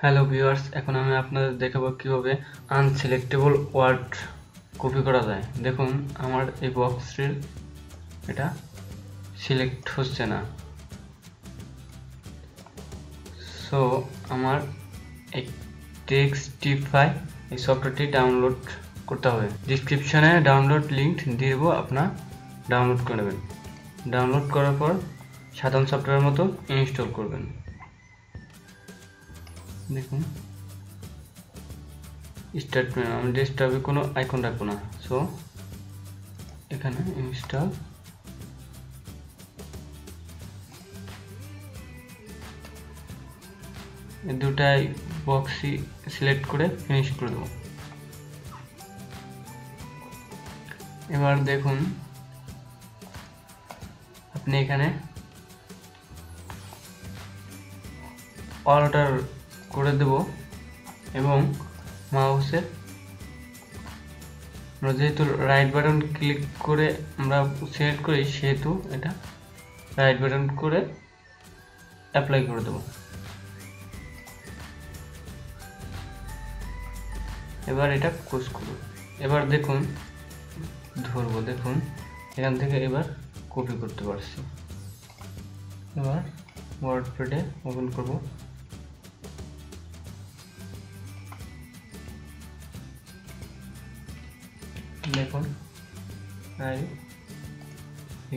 Hello viewers, এখন আমি আপনাদের দেখাবো কিভাবে আনসিলেক্টেবল ওয়ার্ড কপি করা যায়। দেখুন আমার এই বক্সটির এটা সিলেক্ট হচ্ছে না। সো আমার এই টেক্সটিফাই এই সফটওয়্যারটি ডাউনলোড করতে হবে। ডিসক্রিপশনে ডাউনলোড লিঙ্ক দিয়ে দেবো, আপনারা ডাউনলোড করে নেবেন। ডাউনলোড করার পর সাধারণ সফটওয়্যার মতো ইনস্টল করবেন। দেখুন স্টার্ট মেনু, আমি ডেস্কটপে কোনো আইকন রাখবো না। সো এখানে ইনস্টল, দুটাই বক্সই সিলেক্ট করে ফিনিশ করে দেবো। এবার দেখুন আপনি এখানে অল্টার করে দেব এবং মাউসের আমরা যেহেতু রাইট বাটন ক্লিক করে আমরা সিলেক্ট করি, সেহেতু এটা রাইট বাটন করে অ্যাপ্লাই করে দেব। এবার এটা ক্লোজ করব। এবার দেখুন ধরবো, দেখুন এখান থেকে এবার কপি করতে পারছি। এবার ওয়ার্ডপ্যাডে ওপেন করব। দেখুন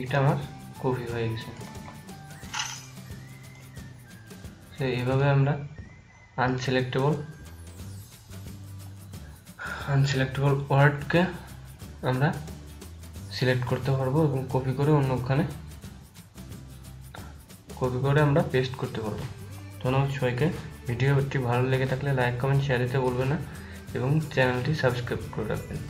এটা আমার কপি হয়ে গেছে। তো এইভাবে আমরা আনসিলেক্টেবল ওয়ার্ডকে আমরা সিলেক্ট করতে পারবো এবং কপি করে অন্যখানে আমরা পেস্ট করতে পারবো। ধন্যবাদ সবাইকে। ভিডিওটি ভালো লেগে থাকলে লাইক, কমেন্ট, শেয়ার দিতে ভুলবেন না এবং চ্যানেলটি সাবস্ক্রাইব করে রাখবেন।